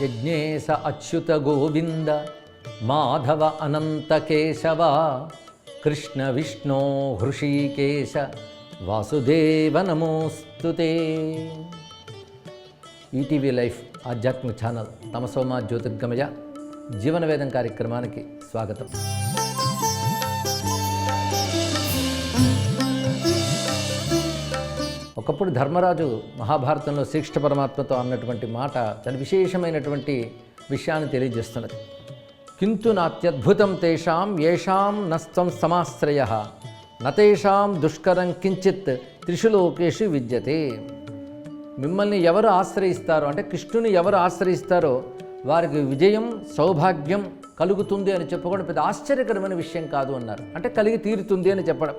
యజ్ఞేశ అచ్యుత గోవింద మాధవ అనంత కేశవ కృష్ణ విష్ణో హృషీకేశ వాసుదేవ నమోస్తుతే. ETV life ఆధ్యాత్మిక channel తమసోమా జ్యోతిర్గమయ జీవనవేదం కార్యక్రమానికి స్వాగతం. ఒకప్పుడు ధర్మరాజు మహాభారతంలో శ్రీకృష్ణ పరమాత్మతో అన్నటువంటి మాట చాలా విశేషమైనటువంటి విషయాన్ని తెలియజేస్తున్నది. కింతు నాత్యద్భుతం తేషాం ఏషాం నస్త్వం సమాశ్రయ నతేషాం దుష్కరం కించిత్ త్రిషు లోకేషు విద్యతే. మిమ్మల్ని ఎవరు ఆశ్రయిస్తారో అంటే కృష్ణుని ఎవరు ఆశ్రయిస్తారో వారికి విజయం సౌభాగ్యం కలుగుతుంది అని చెప్పుకోవడం పెద్ద ఆశ్చర్యకరమైన విషయం కాదు అన్నారు. అంటే కలిగి తీరుతుంది అని చెప్పడం.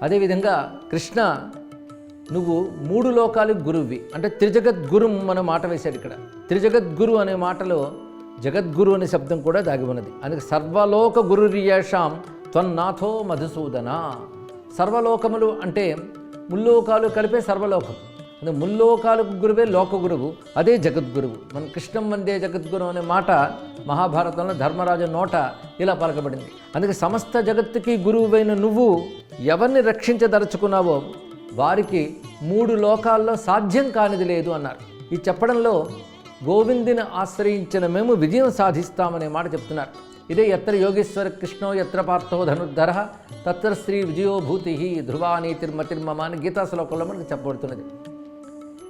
అదేవిధంగా కృష్ణ నువ్వు మూడు లోకాలకు గురువువి అంటే త్రిజగద్గురు అనే మాట వేశాడు. ఇక్కడ త్రిజగద్గురు అనే మాటలో జగద్గురు అనే శబ్దం కూడా దాగి ఉన్నది. అందుకే సర్వలోక గురుర్యేషాం త్వన్నాథో మధుసూదన. సర్వలోకములు అంటే ముల్లోకాలు కలిపే సర్వలోకం. అంటే ముల్లోకాలకు గురువే లోక గురువు, అదే జగద్గురువు. మన కృష్ణం వందే జగద్గురు అనే మాట మహాభారతంలో ధర్మరాజు నోట ఇలా పలకబడింది. అందుకే సమస్త జగత్తుకి గురువువైన నువ్వు ఎవరిని రక్షించదలుచుకున్నావో వారికి మూడు లోకాల్లో సాధ్యం కానిది లేదు అన్నారు. ఈ చెప్పడంలో గోవిందుని ఆశ్రయించిన మేము విజయం సాధిస్తామనే మాట చెప్తున్నారు. ఇదే ఎత్ర యోగేశ్వర కృష్ణో ఎత్ర పార్థో ధనుర్ధర తత్ర శ్రీ విజయోభూతి ధ్రువాని తిర్మతిర్మమ అని గీతా శ్లోకంలో మనకు చెప్పబడుతున్నది.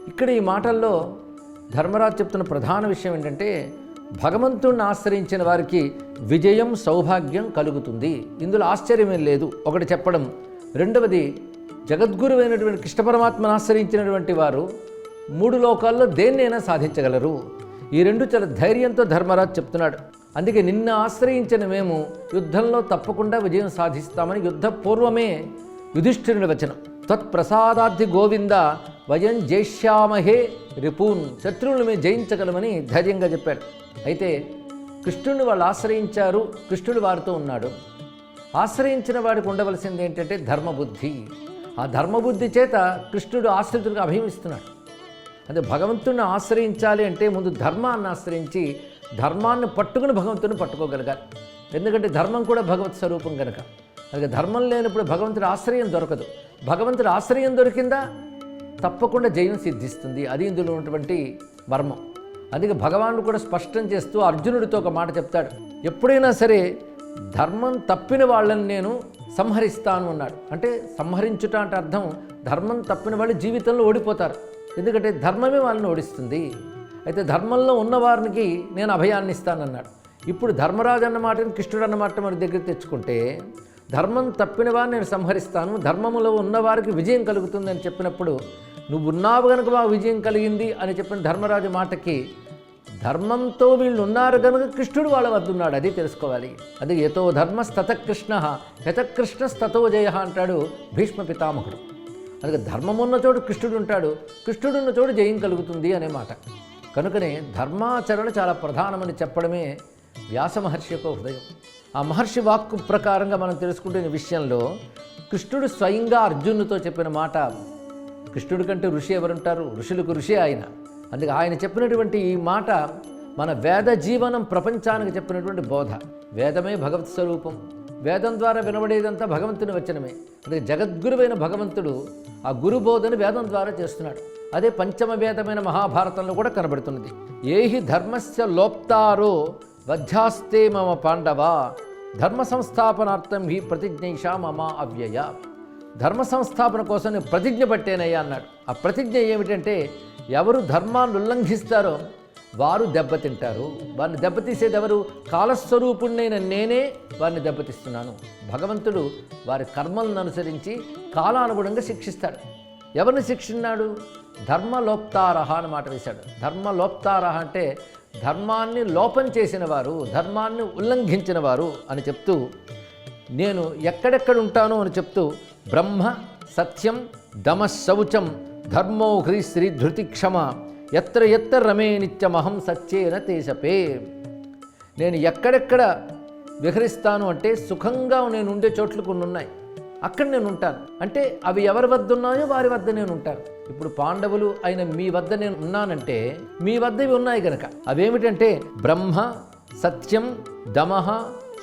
ఇక్కడ ఈ మాటల్లో ధర్మరాజు చెప్తున్న ప్రధాన విషయం ఏంటంటే భగవంతుణ్ణి ఆశ్రయించిన వారికి విజయం సౌభాగ్యం కలుగుతుంది. ఇందులో ఆశ్చర్యమేం లేదు ఒకటి చెప్పడం. రెండవది జగద్గురువైనటువంటి కృష్ణ పరమాత్మను ఆశ్రయించినటువంటి వారు మూడు లోకాల్లో దేన్నైనా సాధించగలరు. ఈ రెండు చాలా ధైర్యంతో ధర్మరాజు చెప్తున్నాడు. అందుకే నిన్ను ఆశ్రయించిన మేము యుద్ధంలో తప్పకుండా విజయం సాధిస్తామని యుద్ధ పూర్వమే యుధిష్ఠిరుని వచనం. తత్ప్రసాదార్థి గోవింద వయం జయిష్యామహే రిపూన్. శత్రువులను మేము జయించగలమని ధైర్యంగా చెప్పాడు. అయితే కృష్ణుడిని వాళ్ళు ఆశ్రయించారు, కృష్ణుడు వారితో ఉన్నాడు. ఆశ్రయించిన వాడికి ఉండవలసింది ఏంటంటే ధర్మబుద్ధి. ఆ ధర్మబుద్ధి చేత కృష్ణుడు ఆశ్రితుడిగా అభిమిస్తున్నాడు. అదే భగవంతుడిని ఆశ్రయించాలి అంటే ముందు ధర్మాన్ని ఆశ్రయించి ధర్మాన్ని పట్టుకుని భగవంతుడిని పట్టుకోగలగాలి. ఎందుకంటే ధర్మం కూడా భగవత్ స్వరూపం కనుక. అలాగే ధర్మం లేనప్పుడు భగవంతుడి ఆశ్రయం దొరకదు. భగవంతుడి ఆశ్రయం దొరికిందా తప్పకుండా జయం సిద్ధిస్తుంది. అది ఇందులో ఉన్నటువంటి మర్మం. అందుకే భగవానుడు కూడా స్పష్టం చేస్తూ అర్జునుడితో ఒక మాట చెప్తాడు. ఎప్పుడైనా సరే ధర్మం తప్పిన వాళ్ళని నేను సంహరిస్తాను అన్నాడు. అంటే సంహరించుట అంటే అర్థం ధర్మం తప్పిన వాళ్ళు జీవితంలో ఓడిపోతారు. ఎందుకంటే ధర్మమే వాళ్ళని ఓడిస్తుంది. అయితే ధర్మంలో ఉన్నవారికి నేను అభయాన్ని ఇస్తానన్నాడు. ఇప్పుడు ధర్మరాజు అన్న మాటని కృష్ణుడు అన్నమాట మన దగ్గర తెచ్చుకుంటే ధర్మం తప్పిన వారిని నేను సంహరిస్తాను, ధర్మంలో ఉన్నవారికి విజయం కలుగుతుందని చెప్పినప్పుడు నువ్వు ఉన్నావు కనుక మాకు విజయం కలిగింది అని చెప్పిన ధర్మరాజు మాటకి ధర్మంతో వీళ్ళు ఉన్నారు కనుక కృష్ణుడు వాళ్ళ వద్ద ఉన్నాడు. అది తెలుసుకోవాలి. అది యతో ధర్మస్తత కృష్ణ యతకృష్ణస్తతో జయ అంటాడు భీష్మ పితామహుడు. అందుకే ధర్మం ఉన్న చోటు కృష్ణుడు ఉంటాడు, కృష్ణుడు ఉన్న చోటు జయం కలుగుతుంది అనే మాట. కనుకనే ధర్మాచరణ చాలా ప్రధానమని చెప్పడమే వ్యాస మహర్షి యొక్క హృదయం. ఆ మహర్షి వాక్కు ప్రకారంగా మనం తెలుసుకుంటున్న విషయంలో కృష్ణుడు స్వయంగా అర్జునుడితో చెప్పిన మాట. కృష్ణుడి కంటే ఋషి ఎవరుంటారు? ఋషులకు ఋషి ఆయన. అందుకే ఆయన చెప్పినటువంటి ఈ మాట మన వేద జీవనం ప్రపంచానికి చెప్పినటువంటి బోధ. వేదమే భగవత్ స్వరూపం. వేదం ద్వారా వినబడేదంతా భగవంతుని వచనమే. అందుకే జగద్గురువైన భగవంతుడు ఆ గురు బోధను వేదం ద్వారా చేస్తున్నాడు. అదే పంచమ వేదమైన మహాభారతంలో కూడా కనబడుతున్నది. ఏహి ధర్మస్య లోప్తారో వధ్యాస్తే మమ పాండవ ధర్మ సంస్థాపనార్థం హి ప్రతిజ్ఞైషా మమ అవ్యయ. ధర్మ సంస్థాపన కోసం నేను ప్రతిజ్ఞ పట్టేనయ్యా అన్నాడు. ఆ ప్రతిజ్ఞ ఏమిటంటే ఎవరు ధర్మాన్ని ఉల్లంఘిస్తారో వారు దెబ్బతింటారు. వారిని దెబ్బతీసేది ఎవరు? కాలస్వరూపుణ్ణైన నేనే వారిని దెబ్బతీస్తున్నాను. భగవంతుడు వారి కర్మలను అనుసరించి కాలానుగుణంగా శిక్షిస్తాడు. ఎవరిని శిక్షిస్తున్నాడు? ధర్మలోప్తారహ అని మాట వేశాడు. ధర్మలోప్తారహ అంటే ధర్మాన్ని లోపం చేసిన వారు, ధర్మాన్ని ఉల్లంఘించిన వారు అని చెప్తూ నేను ఎక్కడెక్కడ ఉంటాను అని చెప్తూ బ్రహ్మ సత్యం దమ శౌచం ధర్మో హ్రీ శ్రీ ధృతి క్షమ ఎత్ర ఎత్ర రమే నిత్యమహం సత్యేన తేజపే. నేను ఎక్కడెక్కడ విహరిస్తాను అంటే సుఖంగా నేను ఉండే చోట్లు కొన్ని ఉన్నాయి. అక్కడ నేను ఉంటాను. అంటే అవి ఎవరి వద్ద ఉన్నాయో వారి వద్ద నేను ఉంటాను. ఇప్పుడు పాండవులు అయిన మీ వద్ద నేను ఉన్నానంటే మీ వద్ద ఇవి ఉన్నాయి కనుక అవేమిటంటే బ్రహ్మ, సత్యం, దమః,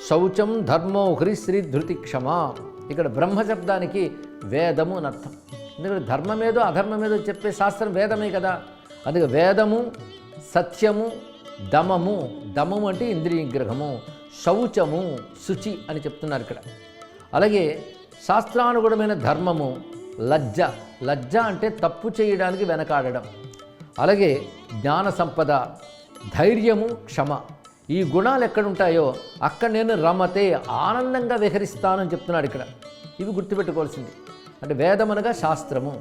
శౌచం, ధర్మో, హ్రీశ్రీ, ధృతి, క్షమ. ఇక్కడ బ్రహ్మ శబ్దానికి వేదము అని అర్థం. ఎందుకంటే ధర్మమేదో అధర్మమేదో చెప్పే శాస్త్రం వేదమే కదా. అందుకే వేదము, సత్యము, దమము, దమము అంటే ఇంద్రియ నిగ్రహము, శౌచము శుచి అని చెప్తున్నారు ఇక్కడ. అలాగే శాస్త్రానుగుణమైన ధర్మము, లజ్జ, లజ్జ అంటే తప్పు చేయడానికి వెనకాడడం. అలాగే జ్ఞాన సంపద, ధైర్యము, క్షమ. ఈ గుణాలు ఎక్కడుంటాయో అక్కడ నేను రమతే ఆనందంగా విహరిస్తానని చెప్తున్నాడు ఇక్కడ. ఇవి గుర్తుపెట్టుకోవాల్సింది. అంటే వేదమనగా శాస్త్రము,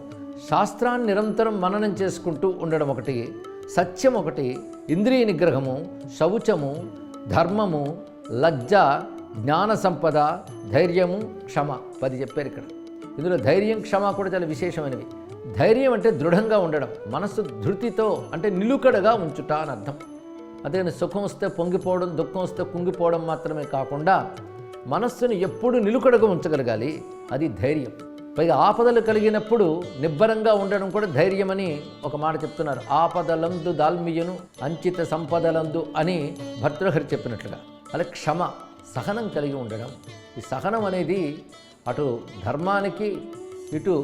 శాస్త్రాన్ని నిరంతరం మననం చేసుకుంటూ ఉండడం ఒకటి, సత్యం ఒకటి, ఇంద్రియ నిగ్రహము, శౌచము, ధర్మము, లజ్జ, జ్ఞాన సంపద, ధైర్యము, క్షమ 10 చెప్పారు ఇక్కడ. ఇందులో ధైర్యం, క్షమ కూడా చాలా విశేషమైనవి. ధైర్యం అంటే దృఢంగా ఉండడం, మనస్సు ధృతితో అంటే నిలుకడగా ఉంచుట అని అర్థం. అదే సుఖం వస్తే పొంగిపోవడం, దుఃఖం వస్తే కుంగిపోవడం మాత్రమే కాకుండా మనస్సును ఎప్పుడు నిలుకడగా ఉంచగలగాలి, అది ధైర్యం. పైగా ఆపదలు కలిగినప్పుడు నిబ్బరంగా ఉండడం కూడా ధైర్యమని ఒక మాట చెప్తున్నారు. ఆపదలందు దాల్మియను అంచిత సంపదలందు అని భర్తృహరి చెప్పినట్లుగా. అలా క్షమ, సహనం కలిగి ఉండడం. ఈ సహనం అనేది అటు ధర్మానికి ఇటు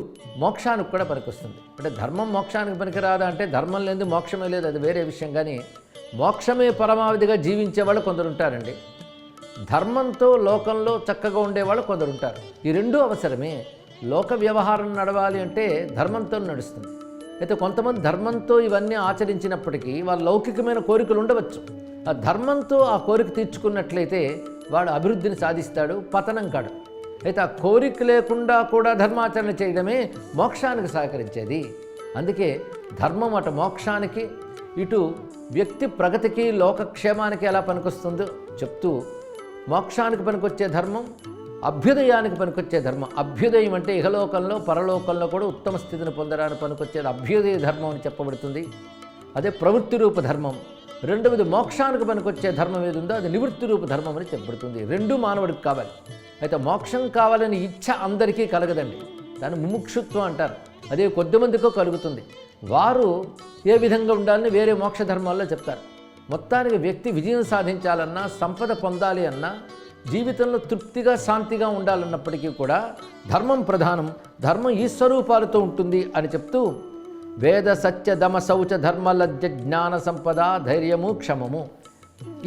మోక్షానికి కూడా పనికొస్తుంది. అంటే ధర్మం మోక్షానికి పనికిరాదా అంటే ధర్మం లేదు మోక్షమే లేదు, అది వేరే విషయం. కానీ మోక్షమే పరమావధిగా జీవించేవాళ్ళు కొందరు ఉంటారండి. ధర్మంతో లోకంలో చక్కగా ఉండేవాళ్ళు కొందరు ఉంటారు. ఈ రెండూ అవసరమే. లోక వ్యవహారం నడవాలి అంటే ధర్మంతో నడుస్తుంది. అయితే కొంతమంది ధర్మంతో ఇవన్నీ ఆచరించినప్పటికీ వాళ్ళ లౌకికమైన కోరికలు ఉండవచ్చు. ఆ ధర్మంతో ఆ కోరిక తీర్చుకున్నట్లయితే వాడు అభివృద్ధిని సాధిస్తాడు, పతనం కాడు. అయితే ఆ కోరిక లేకుండా కూడా ధర్మాచరణ చేయడమే మోక్షానికి సహకరించేది. అందుకే ధర్మం అటు మోక్షానికి ఇటు వ్యక్తి ప్రగతికి లోకక్షేమానికి ఎలా పనికొస్తుందో చెప్తూ, మోక్షానికి పనికొచ్చే ధర్మం, అభ్యుదయానికి పనికొచ్చే ధర్మం. అభ్యుదయం అంటే ఇహలోకంలో పరలోకంలో కూడా ఉత్తమ స్థితిని పొందడానికి పనికొచ్చేది అభ్యుదయ ధర్మం అని చెప్పబడుతుంది. అదే ప్రవృత్తి రూప ధర్మం. రెండవది మోక్షానికి పనికొచ్చే ధర్మం ఏది ఉందో అది నివృత్తి రూప ధర్మం అని చెప్పబడుతుంది. రెండు మానవుడికి కావాలి. అయితే మోక్షం కావాలని ఇచ్ఛ అందరికీ కలగదండి, దాన్ని ముముక్షుత్వం అంటారు. అదే కొద్దిమందికో కలుగుతుంది. వారు ఏ విధంగా ఉండాలని వేరే మోక్ష ధర్మాల్లో చెప్తారు. మొత్తానికి వ్యక్తి విజయం సాధించాలన్నా, సంపద పొందాలి అన్నా, జీవితంలో తృప్తిగా శాంతిగా ఉండాలన్నప్పటికీ కూడా ధర్మం ప్రధానం. ధర్మం ఈ స్వరూపాలతో ఉంటుంది అని చెప్తూ వేద, సత్య, దమ, శౌచ, ధర్మ, లజ్జ, జ్ఞాన సంపద, ధైర్యము, క్షమము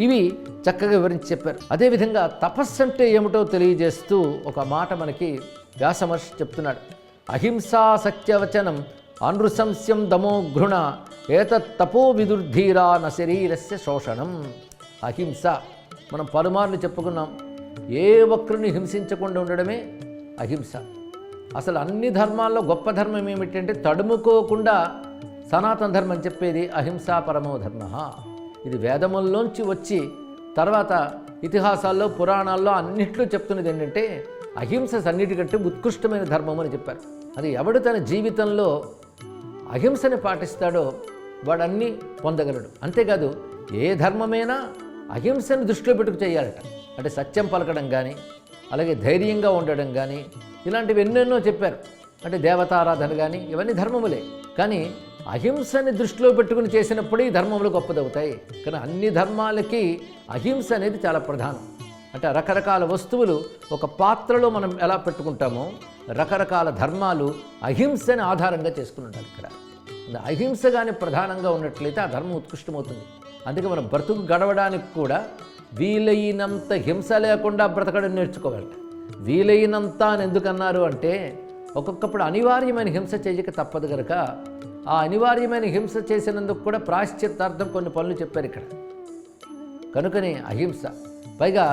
ఇవి చక్కగా వివరించి చెప్పారు. అదేవిధంగా తపస్సు అంటే ఏమిటో తెలియజేస్తూ ఒక మాట మనకి వ్యాసమహర్షి చెప్తున్నాడు. అహింసా సత్యవచనం అనృశంస్యం దమో ఘృణ ఏతత్ తపో విదుర్ధీరా న శరీరస్య శోషణం. అహింస మనం పలుమార్లు చెప్పుకున్నాం. ఏ ఒక్కరిని హింసించకుండా ఉండడమే అహింస. అసలు అన్ని ధర్మాల్లో గొప్ప ధర్మం ఏమిటంటే తడుముకోకుండా సనాతన ధర్మం చెప్పేది అహింసా పరమో ధర్మ. ఇది వేదముల్లోంచి వచ్చి తర్వాత ఇతిహాసాల్లో పురాణాల్లో అన్నిట్లో చెప్తున్నది ఏంటంటే అహింస అన్నిటికంటే ఉత్కృష్టమైన ధర్మం అని చెప్పారు. అది ఎవడు తన జీవితంలో అహింసని పాటిస్తాడో వాడన్నీ పొందగలడు. అంతేకాదు ఏ ధర్మమైనా అహింసని దృష్టిలో పెట్టుకు చేయాలట. అంటే సత్యం పలకడం కానీ, అలాగే ధైర్యంగా ఉండడం కానీ, ఇలాంటివి ఎన్నెన్నో చెప్పారు. అంటే దేవతారాధన కానీ ఇవన్నీ ధర్మములే. కానీ అహింసని దృష్టిలో పెట్టుకుని చేసినప్పుడు ఈ ధర్మములు గొప్పదవుతాయి. కానీ అన్ని ధర్మాలకి అహింస అనేది చాలా ప్రధానం. అంటే రకరకాల వస్తువులు ఒక పాత్రలో మనం ఎలా పెట్టుకుంటామో రకరకాల ధర్మాలు అహింసని ఆధారంగా చేసుకుని ఉండాలి. ఇక్కడ అహింస కానీ ప్రధానంగా ఉన్నట్లయితే ఆ ధర్మం ఉత్కృష్టమవుతుంది. అందుకే మనం బ్రతుకు గడవడానికి కూడా వీలైనంత హింస లేకుండా బ్రతకడం నేర్చుకోవాలి. వీలైనంత అని ఎందుకన్నారు అంటే ఒక్కొక్కప్పుడు అనివార్యమైన హింస చేయక తప్పదు కనుక ఆ అనివార్యమైన హింస చేసినందుకు కూడా ప్రాయశ్చిత్తార్థం కొన్ని పనులు చెప్పారు ఇక్కడ. కనుకనే అహింస. పైగా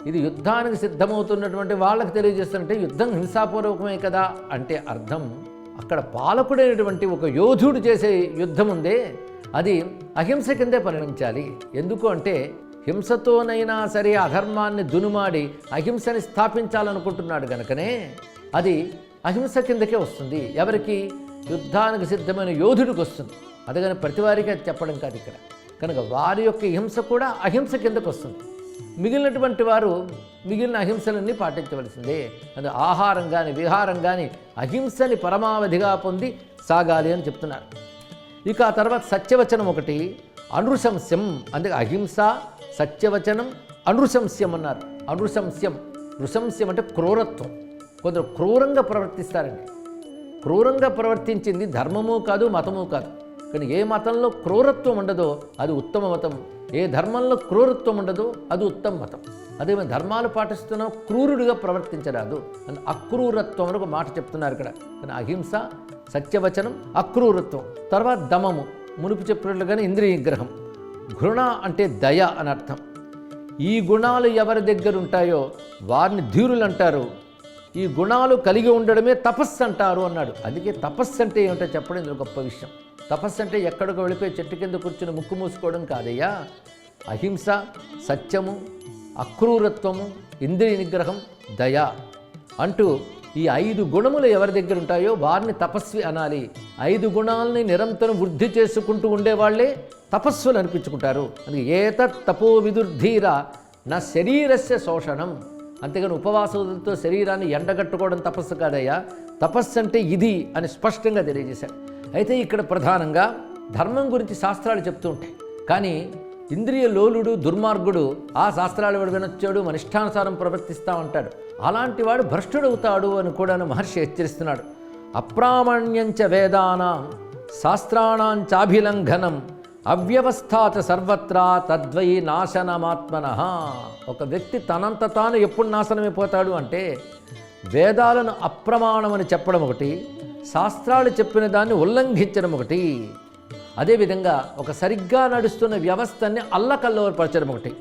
ఇది యుద్ధానికి సిద్ధమవుతున్నటువంటి వాళ్ళకి తెలియజేస్తుంటే యుద్ధం హింసాపూర్వకమే కదా అంటే అర్థం అక్కడ పాలకుడైనటువంటి ఒక యోధుడు చేసే యుద్ధం ఉందే అది అహింస కిందే పరిగణించాలి. ఎందుకు అంటే హింసతోనైనా సరే అధర్మాన్ని దునుమాడి అహింసని స్థాపించాలనుకుంటున్నాడు కనుకనే అది అహింస కిందకే వస్తుంది. ఎవరికి? యుద్ధానికి సిద్ధమైన యోధుడికి వస్తుంది. అదిగాని ప్రతివారికి అది చెప్పడం కాదు ఇక్కడ. కనుక వారి యొక్క హింస కూడా అహింస కిందకు వస్తుంది. మిగిలినటువంటి వారు మిగిలిన అహింసలన్నీ పాటించవలసిందే. అది ఆహారం కానీ విహారం కానీ అహింసని పరమావధిగా పొంది సాగాలి అని చెప్తున్నారు. ఇక ఆ తర్వాత సత్యవచనం ఒకటి, అనృశంస్యం. అందుకే అహింస, సత్యవచనం, అనృశంస్యం అన్నారు. అనృశంస్యం, నృశంస్యం అంటే క్రూరత్వం. కొందరు క్రూరంగా ప్రవర్తిస్తారండి. క్రూరంగా ప్రవర్తించింది ధర్మము కాదు, మతము కాదు. కానీ ఏ మతంలో క్రూరత్వం ఉండదో అది ఉత్తమ మతం, ఏ ధర్మంలో క్రూరత్వం ఉండదో అది ఉత్తమ మతం. అదే మేము ధర్మాలు పాటిస్తున్నాం, క్రూరుడిగా ప్రవర్తించరాదు అని అక్రూరత్వం అని ఒక మాట చెప్తున్నారు ఇక్కడ. కానీ అహింస, సత్యవచనం, అక్రూరత్వం. తర్వాత దమము, మునుపు చెప్పినట్లుగానే ఇంద్రియ నిగ్రహం. ఘృణ అంటే దయ అని అర్థం. ఈ గుణాలు ఎవరి దగ్గర ఉంటాయో వారిని ధీరులు అంటారు. ఈ గుణాలు కలిగి ఉండడమే తపస్సు అంటారు అన్నాడు. అందుకే తపస్సు అంటే ఏమిటో చెప్పడం ఇందులో గొప్ప విషయం. తపస్సు అంటే ఎక్కడికి వెళ్ళిపోయి చెట్టు కింద కూర్చుని ముక్కు మూసుకోవడం కాదయ్యా. అహింస, సత్యము, అక్రూరత్వము, ఇంద్రియ నిగ్రహం, దయ అంటూ ఈ 5 గుణములు ఎవరి దగ్గర ఉంటాయో వారిని తపస్వి అనాలి. 5 గుణాలని నిరంతరం వృద్ధి చేసుకుంటూ ఉండేవాళ్లే తపస్సులు అనిపించుకుంటారు. అందుకే ఏతత్ తపో విదుర్ధీర నా శరీరస్య శోషణం. అంతేగాని ఉపవాసాలతో శరీరాన్ని ఎండగట్టుకోవడం తపస్సు కాదయ్యా. తపస్సు అంటే ఇది అని స్పష్టంగా తెలియజేశారు. అయితే ఇక్కడ ప్రధానంగా ధర్మం గురించి శాస్త్రాలు చెప్తూ ఉంటాయి. కానీ ఇంద్రియ లోలుడు, దుర్మార్గుడు ఆ శాస్త్రాలు వాడు వినొచ్చాడు, మన ఇష్టానుసారం ప్రవర్తిస్తూ ఉంటాడు. అలాంటి వాడు భ్రష్టుడవుతాడు అని కూడా మహర్షి హెచ్చరిస్తున్నాడు. అప్రామాణ్యంచ వేదానాం శాస్త్రాణాంచాభిలంఘనం అవ్యవస్థాత సర్వత్రా తద్వై నాశనమాత్మనః. ఒక వ్యక్తి తనంత తాను ఎప్పుడు నాశనమైపోతాడు అంటే వేదాలను అప్రమాణమని చెప్పడం ఒకటి, శాస్త్రాలు చెప్పిన దాన్ని ఉల్లంఘించడం ఒకటి, అదేవిధంగా ఒక సరిగ్గా నడుస్తున్న వ్యవస్థని అల్లకల్లోపరచడం ఒకటి.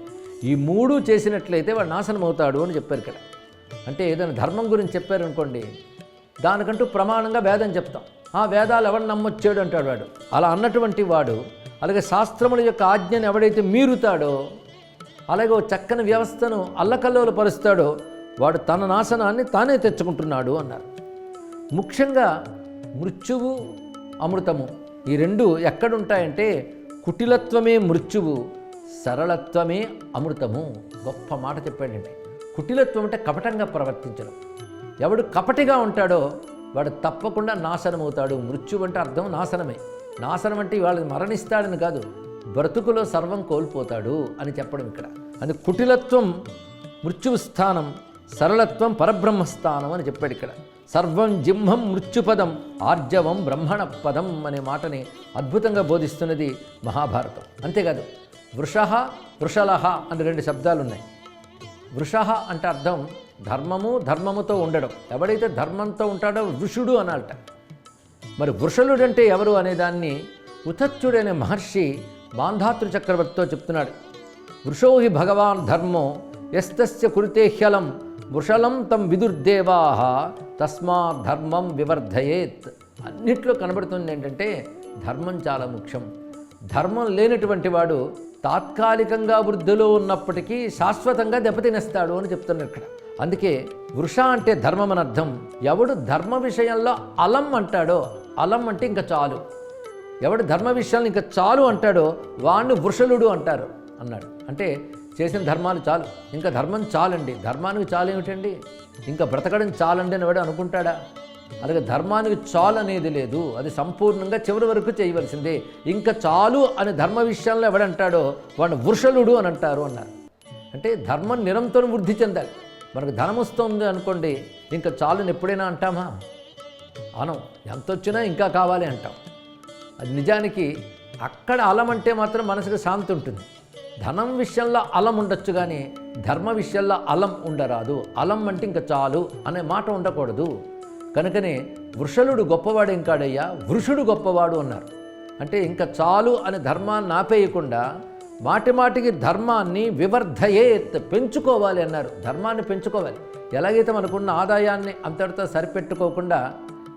ఈ 3 చేసినట్లయితే వాడు నాశనం అవుతాడు అని చెప్పారు ఇక్కడ. అంటే ఏదైనా ధర్మం గురించి చెప్పారనుకోండి, దానికంటూ ప్రమాణంగా వేదం చెప్తాం. ఆ వేదాలు ఎవరు నమ్మొచ్చాడు అంటాడు వాడు. అలా అన్నటువంటి వాడు, అలాగే శాస్త్రముల యొక్క ఆజ్ఞను ఎవడైతే మీరుతాడో, అలాగే ఓ చక్కని వ్యవస్థను అల్లకల్లోలు పరుస్తాడో వాడు తన నాశనాన్ని తానే తెచ్చుకుంటున్నాడు అన్నారు. ముఖ్యంగా మృత్యువు, అమృతము ఈ 2 ఎక్కడుంటాయంటే కుటిలత్వమే మృత్యువు, సరళత్వమే అమృతము. గొప్ప మాట చెప్పాడండి. కుటిలత్వం అంటే కపటంగా ప్రవర్తించడం. ఎవడు కపటిగా ఉంటాడో వాడు తప్పకుండా నాశనమవుతాడు. మృత్యువు అంటే అర్థం నాశనమే. నాశనం అంటే వాళ్ళని మరణిస్తాడని కాదు, బ్రతుకులో సర్వం కోల్పోతాడు అని చెప్పడం ఇక్కడ. అది కుటిలత్వం మృత్యువు స్థానం, సరళత్వం పరబ్రహ్మస్థానం అని చెప్పాడు ఇక్కడ. సర్వం జింహం మృత్యుపదం ఆర్జవం బ్రహ్మణ పదం అనే మాటని అద్భుతంగా బోధిస్తున్నది మహాభారతం. అంతేకాదు వృషః, వృషలః అని 2 శబ్దాలు ఉన్నాయి. వృషః అంటే అర్థం ధర్మము, ధర్మముతో ఉండడం. ఎవడైతే ధర్మంతో ఉంటాడో వృషుడు అనాలట. మరి వృషలుడంటే ఎవరు అనేదాన్ని ఉతచ్చుడనే మహర్షి మాంధాతృ చక్రవర్తితో చెప్తున్నాడు. వృషో హి భగవాన్ ధర్మో యస్తస్య కురుతే హ్యలం వృషలం తం విదుర్దేవాః తస్మాత్ ధర్మం వివర్ధయేత్. అన్నిట్లో కనబడుతుంది ఏంటంటే ధర్మం చాలా ముఖ్యం. ధర్మం లేనటువంటి వాడు తాత్కాలికంగా వృద్ధిలో ఉన్నప్పటికీ శాశ్వతంగా దెబ్బతినేస్తాడు అని చెప్తున్నారు ఇక్కడ. అందుకే వృష అంటే ధర్మం అని అర్థం. ఎవడు ధర్మ విషయంలో అలం అంటాడో, అలం అంటే ఇంకా చాలు, ఎవడు ధర్మ విషయాలు ఇంకా చాలు అంటాడో వాడిని వృషలుడు అంటారు అన్నాడు. అంటే చేసిన ధర్మాలు చాలు, ఇంకా ధర్మం చాలండి. ధర్మానికి చాలు ఏమిటండి, ఇంకా బ్రతకడం చాలండి అని వాడు అనుకుంటాడా? అలాగే ధర్మానికి చాలు అనేది లేదు, అది సంపూర్ణంగా చివరి వరకు చేయవలసిందే. ఇంకా చాలు అని ధర్మ విషయంలో ఎవడంటాడో వాడిని వృషలుడు అని అంటారు అన్నారు. అంటే ధర్మం నిరంతరం వృద్ధి చెందాలి. మనకు ధనం వస్తుంది అనుకోండి, ఇంకా చాలుని ఎప్పుడైనా అంటామా? అనం. ఎంత వచ్చినా ఇంకా కావాలి అంటాం. అది నిజానికి అక్కడ అలం అంటే మాత్రం మనసుకు శాంతి ఉంటుంది. ధనం విషయంలో అలం ఉండొచ్చు కానీ ధర్మ విషయంలో అలం ఉండరాదు. అలం అంటే ఇంకా చాలు అనే మాట ఉండకూడదు. కనుకనే వృషలుడు గొప్పవాడేం కాడయ్యా, వృషుడు గొప్పవాడు అన్నారు. అంటే ఇంకా చాలు అనే ధర్మాన్ని ఆపేయకుండా మాటి మాటికి ధర్మాన్ని వివర్ధయేత్ పెంచుకోవాలి అన్నారు. ధర్మాన్ని పెంచుకోవాలి. ఎలాగైతే మనకున్న ఆదాయాన్ని అంతటితో సరిపెట్టుకోకుండా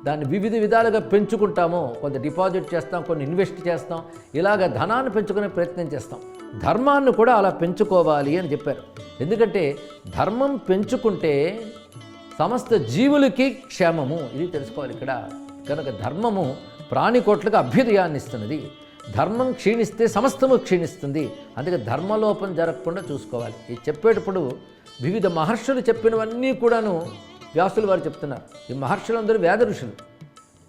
దాన్ని వివిధ విధాలుగా పెంచుకుంటామో, కొంత డిపాజిట్ చేస్తాం, కొన్ని ఇన్వెస్ట్ చేస్తాం, ఇలాగ ధనాన్ని పెంచుకునే ప్రయత్నం చేస్తాం. ధర్మాన్ని కూడా అలా పెంచుకోవాలి అని చెప్పారు. ఎందుకంటే ధర్మం పెంచుకుంటే సమస్త జీవులకి క్షేమము, ఇది తెలుసుకోవాలి ఇక్కడ. కనుక ధర్మము ప్రాణికోట్లకు అభ్యుదయాన్ని ఇస్తున్నది. ధర్మం క్షీణిస్తే సమస్తము క్షీణిస్తుంది. అందుకే ధర్మలోపం జరగకుండా చూసుకోవాలి. ఇది చెప్పేటప్పుడు వివిధ మహర్షులు చెప్పినవన్నీ కూడాను వ్యాసులు వారు చెప్తున్నారు. ఈ మహర్షులందరూ వేద ఋషులు.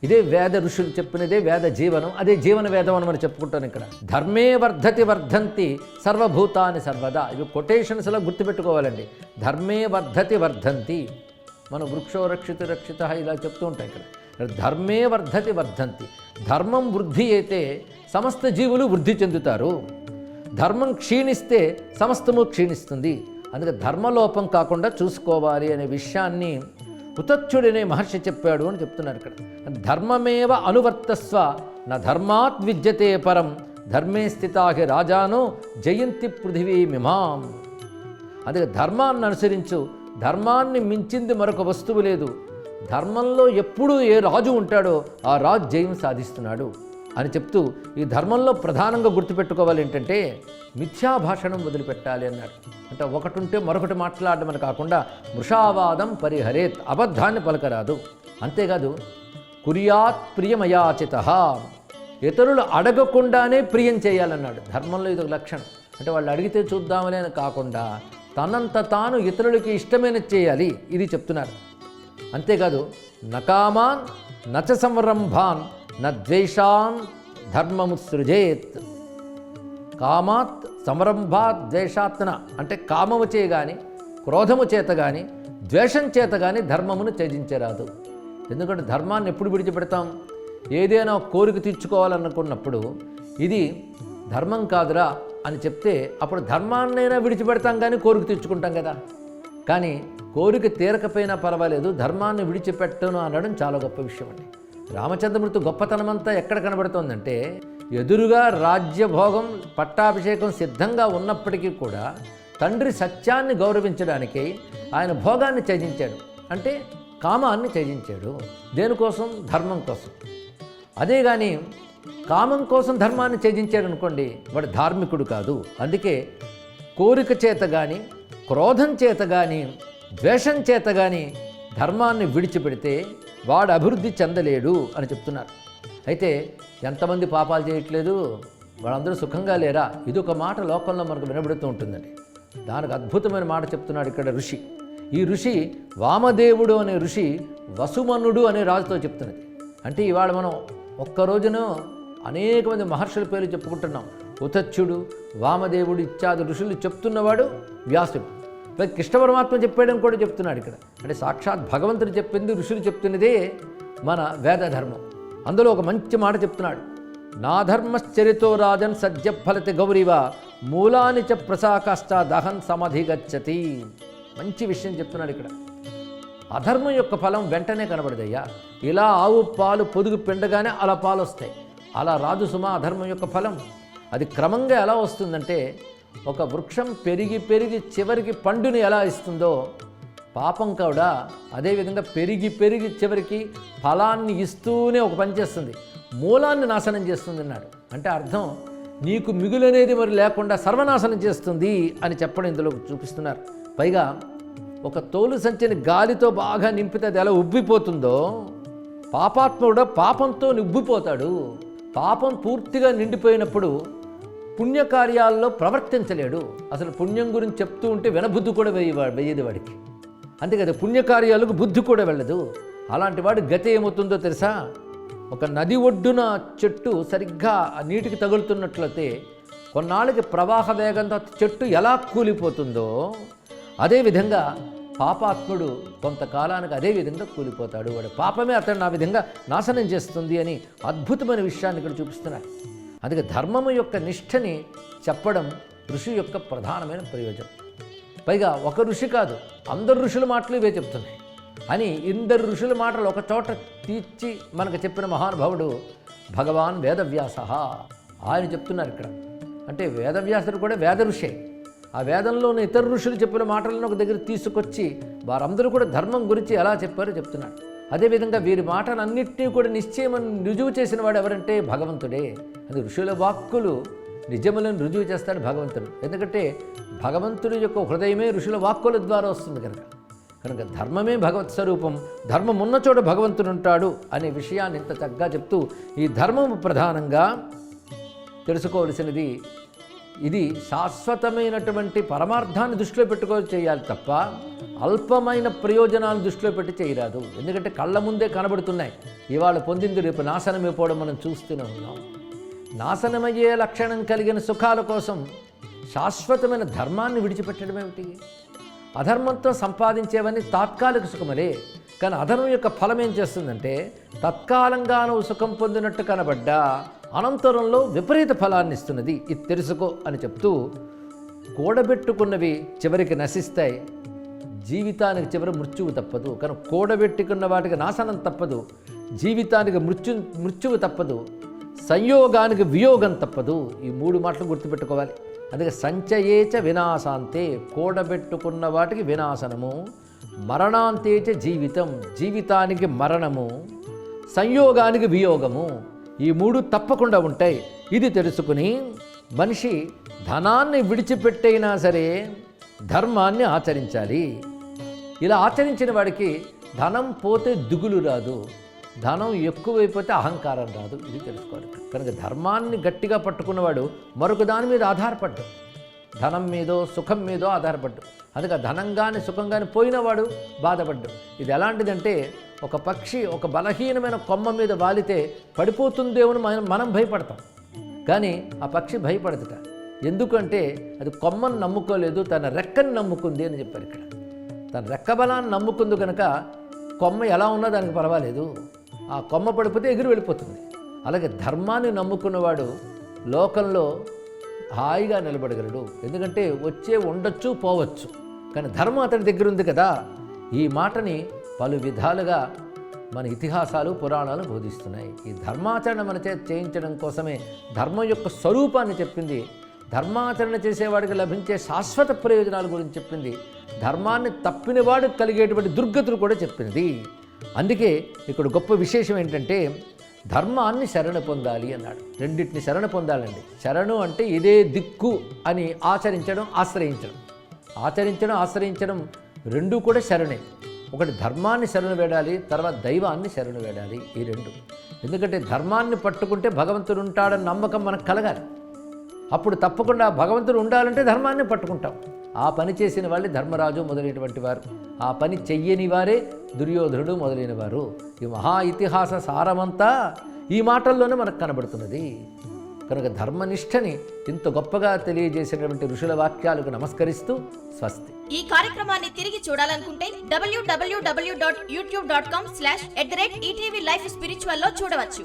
ఇదే వేద ఋషులు చెప్పినదే వేద జీవనం, అదే జీవన వేదం అని మనం చెప్పుకుంటాను. ఇక్కడ ధర్మే వర్ధతి వర్ధంతి సర్వభూతాని సర్వదా. ఇవి కొటేషన్స్లో గుర్తుపెట్టుకోవాలండి. ధర్మే వర్ధతి వర్ధంతి. మనం వృక్షో రక్షిత రక్షిత ఇలా చెప్తూ ఉంటాం. ఇక్కడ ధర్మే వర్ధతి వర్ధంతి. ధర్మం వృద్ధి అయితే సమస్త జీవులు వృద్ధి చెందుతారు. ధర్మం క్షీణిస్తే సమస్తము క్షీణిస్తుంది. అందుకే ధర్మలోపం కాకుండా చూసుకోవాలి అనే విషయాన్ని ఉతచ్చుడనే మహర్షి చెప్పాడు అని చెప్తున్నారు. ఇక్కడ ధర్మమేవ అనువర్తస్వ న ధర్మాత్ విద్యతే పరం ధర్మే స్థితాహి రాజానో జయంతి పృథివీమిమాం. అందుకే ధర్మాన్ని అనుసరించు. ధర్మాన్ని మించింది మరొక వస్తువు లేదు. ధర్మంలో ఎప్పుడూ ఏ రాజు ఉంటాడో ఆ రాజు జయం సాధిస్తున్నాడు అని చెప్తూ ఈ ధర్మంలో ప్రధానంగా గుర్తుపెట్టుకోవాలి ఏంటంటే మిథ్యాభాషణం వదిలిపెట్టాలి అన్నాడు. అంటే ఒకటి ఉంటే మరొకటి మాట్లాడడం అని కాకుండా మృషావాదం పరిహరేత్, అబద్ధాన్ని పలకరాదు. అంతేకాదు కుర్యాత్ ప్రియమయాచిత, ఇతరులు అడగకుండానే ప్రియం చేయాలన్నాడు. ధర్మంలో ఇది ఒక లక్షణం. అంటే వాళ్ళు అడిగితే చూద్దామని అని కాకుండా తనంత తాను ఇతరులకి ఇష్టమైనది చేయాలి, ఇది చెప్తున్నారు. అంతేకాదు నకామాన్ నచ సంరంభాన్ న ద్వేషాన్ ధర్మముత్సృజేత్. కామాత్ సంరంభాత్ ద్వేషాత్న అంటే కామము చేయ కానీ క్రోధము చేత కానీ ద్వేషం చేత కానీ ధర్మమును త్యజించరాదు. ఎందుకంటే ధర్మాన్ని ఎప్పుడు విడిచిపెడతాం? ఏదైనా కోరిక తీర్చుకోవాలనుకున్నప్పుడు ఇది ధర్మం కాదురా అని చెప్తే అప్పుడు ధర్మాన్నైనా విడిచిపెడతాం కానీ కోరిక తీర్చుకుంటాం కదా. కానీ కోరిక తీరకపోయినా పర్వాలేదు, ధర్మాన్ని విడిచిపెట్టను అనడం చాలా గొప్ప విషయం అండి. రామచంద్రమూర్తి గొప్పతనమంతా ఎక్కడ కనబడుతోందంటే ఎదురుగా రాజ్యభోగం పట్టాభిషేకం సిద్ధంగా ఉన్నప్పటికీ కూడా తండ్రి సత్యాన్ని గౌరవించడానికి ఆయన భోగాన్ని త్యజించాడు. అంటే కామాన్ని త్యజించాడు. దేనికోసం? ధర్మం కోసం. అదే కానీ కామం కోసం ధర్మాన్ని త్యజించాడు అనుకోండి, వాడు ధార్మికుడు కాదు. అందుకే కోరిక చేత కానీ క్రోధం చేత కానీ ద్వేషం చేత కానీ ధర్మాన్ని విడిచిపెడితే వాడు అభివృద్ధి చెందలేడు అని చెప్తున్నారు. అయితే ఎంతమంది పాపాలు చేయట్లేదు, వాళ్ళందరూ సుఖంగా లేరా? ఇదొక మాట లోకంలో మనకు వినబడుతూ ఉంటుందండి. దానికి అద్భుతమైన మాట చెప్తున్నాడు ఇక్కడ ఋషి. ఈ ఋషి వామదేవుడు అనే ఋషి వసుమనుడు అనే రాజుతో చెప్తున్నది. అంటే ఇవాళ మనం ఒక్కరోజున అనేక మంది మహర్షుల పేర్లు చెప్పుకుంటున్నాం. ఉతచ్చుడు, వామదేవుడు ఇత్యాది ఋషులు చెప్తున్నవాడు వ్యాసుడు. కృష్ణ పరమాత్మ చెప్పేయడం కూడా చెప్తున్నాడు ఇక్కడ. అంటే సాక్షాత్ భగవంతుడు చెప్పింది ఋషులు చెప్తున్నదే మన వేద ధర్మం. అందులో ఒక మంచి మాట చెప్తున్నాడు. నా ధర్మశ్చరితో రాజన్ సద్యఫలతి గౌరీవ మూలాని చ ప్రసాకాశ్చ దహన్ సమధిగచ్చతి. మంచి విషయం చెప్తున్నాడు ఇక్కడ. అధర్మం యొక్క ఫలం వెంటనే కనబడదయ్యా. ఇలా ఆవు పాలు పొదుగు పిండగానే అలా పాలు వస్తాయి. అలా రాజు సుమ అధర్మం యొక్క ఫలం. అది క్రమంగా ఎలా వస్తుందంటే ఒక వృక్షం పెరిగి పెరిగి చివరికి పండుని ఎలా ఇస్తుందో పాపం కూడా అదేవిధంగా పెరిగి పెరిగి చివరికి ఫలాన్ని ఇస్తూనే ఒక పని చేస్తుంది, మూలాన్ని నాశనం చేస్తుంది అన్నాడు. అంటే అర్థం నీకు మిగులనేది మరి లేకుండా సర్వనాశనం చేస్తుంది అని చెప్పడం ఇందులో చూపిస్తున్నారు. పైగా ఒక తోలు సంచిని గాలితో బాగా నింపితే అది ఎలా ఉబ్బిపోతుందో పాపాత్ముడు పాపంతో ఉబ్బిపోతాడు. పాపం పూర్తిగా నిండిపోయినప్పుడు పుణ్యకార్యాల్లో ప్రవర్తించలేడు. అసలు పుణ్యం గురించి చెప్తూ ఉంటే వినబుద్ధి కూడా వేయదు వాడికి. అంతే కదా, పుణ్యకార్యాలకు బుద్ధి కూడా వెళ్ళదు. అలాంటి వాడి గతి ఏమవుతుందో తెలుసా? ఒక నది ఒడ్డున చెట్టు సరిగ్గా నీటికి తగులుతున్నట్లయితే కొన్నాళ్ళకి ప్రవాహ వేగంతో చెట్టు ఎలా కూలిపోతుందో అదేవిధంగా పాపాత్ముడు కొంతకాలానికి అదేవిధంగా కూలిపోతాడు. వాడు పాపమే అతన్ని ఆ విధంగా నాశనం చేస్తుంది అని అద్భుతమైన విషయాన్ని ఇక్కడ చూపిస్తున్నారు. అందుకే ధర్మము యొక్క నిష్ఠని చెప్పడం ఋషి యొక్క ప్రధానమైన ప్రయోజనం. పైగా ఒక ఋషి కాదు, అందరు ఋషుల మాటలు ఇవే చెప్తున్నాయి అని ఇందరు ఋషుల మాటలు ఒక చోట తీర్చి మనకు చెప్పిన మహానుభావుడు భగవాన్ వేదవ్యాస. ఆయన చెప్తున్నారు ఇక్కడ. అంటే వేదవ్యాసుడు కూడా వేద ఋషే. ఆ వేదంలోని ఇతర ఋషులు చెప్పిన మాటలను ఒక దగ్గర తీసుకొచ్చి వారందరూ కూడా ధర్మం గురించి ఎలా చెప్పారో చెప్తున్నాడు. అదేవిధంగా వీరి మాటలన్నింటినీ కూడా నిశ్చయమని రుజువు చేసిన వాడు ఎవరంటే భగవంతుడే. అది ఋషుల వాక్కులు నిజములను రుజువు చేస్తాడు భగవంతుడు. ఎందుకంటే భగవంతుడి యొక్క హృదయమే ఋషుల వాక్కుల ద్వారా వస్తుంది కనుక ధర్మమే భగవత్ స్వరూపం. ధర్మం ఉన్న చోట భగవంతుడు ఉంటాడు అనే విషయాన్ని ఇంత చక్కగా చెప్తూ ఈ ధర్మము ప్రధానంగా తెలుసుకోవలసినది ఇది శాశ్వతమైనటువంటి పరమార్థాన్ని దృష్టిలో పెట్టుకొని చేయాలి తప్ప అల్పమైన ప్రయోజనాలను దృష్టిలో పెట్టి చేయరాదు. ఎందుకంటే కళ్ళ ముందే కనబడుతున్నాయి. ఇవాళ పొందింది రేపు నాశనమైపోవడం మనం చూస్తూనే ఉన్నాం. నాశనమయ్యే లక్షణం కలిగిన సుఖాల కోసం శాశ్వతమైన ధర్మాన్ని విడిచిపెట్టడం ఏమిటి? అధర్మంతో సంపాదించేవన్నీ తాత్కాలిక సుఖమలే. కానీ అధర్మం యొక్క ఫలం ఏం చేస్తుందంటే తత్కాలంగా నువ్వు సుఖం పొందినట్టు కనబడ్డా అనంతరంలో విపరీత ఫలాన్ని ఇస్తున్నది. ఇది తెలుసుకో అని చెప్తూ, కూడబెట్టుకున్నవి చివరికి నశిస్తాయి, జీవితానికి చివరి మృత్యువు తప్పదు. కానీ కూడబెట్టుకున్న వాటికి నాశనం తప్పదు, జీవితానికి మృత్యువు తప్పదు, సంయోగానికి వియోగం తప్పదు. ఈ 3 మాటలు గుర్తుపెట్టుకోవాలి. అందుకే సంచయేచ వినాశాంతే, కూడబెట్టుకున్న వాటికి వినాశనము, మరణాంతేచ జీవితం, జీవితానికి మరణము, సంయోగానికి వియోగము. ఈ 3 తప్పకుండా ఉంటాయి. ఇది తెలుసుకుని మనిషి ధనాన్ని విడిచిపెట్టైనా సరే ధర్మాన్ని ఆచరించాలి. ఇలా ఆచరించిన వాడికి ధనం పోతే దిగులు రాదు, ధనం ఎక్కువైపోతే అహంకారం రాదు. ఇది తెలుసుకోవాలి. కనుక ధర్మాన్ని గట్టిగా పట్టుకున్నవాడు మరొక దాని మీద ఆధారపడ్డు, ధనం మీదో సుఖం మీదో ఆధారపడ్డు. అందుకే ధనం కానీ సుఖం కానీ పోయినవాడు బాధపడ్డు. ఇది ఎలాంటిదంటే ఒక పక్షి ఒక బలహీనమైన కొమ్మ మీద వాలితే పడిపోతుందేమని మనం భయపడతాం, కానీ ఆ పక్షి భయపడదుట. ఎందుకంటే అది కొమ్మను నమ్ముకోలేదు, తన రెక్కని నమ్ముకుంది అని చెప్పారు ఇక్కడ. తన రెక్క బలాన్ని నమ్ముకుంది కనుక కొమ్మ ఎలా ఉన్నా దానికి పర్వాలేదు, ఆ కొమ్మ పడిపోతే ఎగిరి వెళ్ళిపోతుంది. అలాగే ధర్మాన్ని నమ్ముకున్నవాడు లోకంలో హాయిగా నిలబడగలడు. ఎందుకంటే వచ్చే ఉండొచ్చు పోవచ్చు, కానీ ధర్మం అతని దగ్గర ఉంది కదా. ఈ మాటని పలు విధాలుగా మన ఇతిహాసాలు పురాణాలు బోధిస్తున్నాయి. ఈ ధర్మాచరణ మన చేత చేయించడం కోసమే ధర్మం యొక్క స్వరూపాన్ని చెప్పింది, ధర్మాచరణ చేసేవాడికి లభించే శాశ్వత ప్రయోజనాల గురించి చెప్పింది, ధర్మాన్ని తప్పినవాడికి కలిగేటువంటి దుర్గతులు కూడా చెప్పింది. అందుకే ఇక్కడ గొప్ప విశేషం ఏంటంటే ధర్మాన్ని శరణ పొందాలి అన్నాడు. రెండింటిని శరణ పొందాలండి. శరణు అంటే ఇదే దిక్కు అని ఆచరించడం, ఆశ్రయించడం. ఆచరించడం ఆశ్రయించడం రెండూ కూడా శరణే. ఒకటి ధర్మాన్ని శరణు వేడాలి, తర్వాత దైవాన్ని శరణు వేడాలి. ఈ 2. ఎందుకంటే ధర్మాన్ని పట్టుకుంటే భగవంతుడు ఉంటాడని నమ్మకం మనకు కలగాలి. అప్పుడు తప్పకుండా భగవంతుడు ఉండాలంటే ధర్మాన్ని పట్టుకుంటాం. ఆ పని చేసిన వాళ్ళే ధర్మరాజు మొదలైనటువంటి వారు, ఆ పని చెయ్యని వారే దుర్యోధనుడు మొదలైన వారు. ఈ మహా ఇతిహాస సారమంతా ఈ మాటల్లోనే మనకు కనబడుతున్నది. కనుక ధర్మనిష్టని ఇంత గొప్పగా తెలియజేసినటువంటి ఋషుల వాక్యాలకు నమస్కరిస్తూ స్వస్తి. ఈ కార్యక్రమాన్ని తిరిగి చూడాలనుకుంటే www.youtube.com/ETV Life Spiritual లో చూడవచ్చు.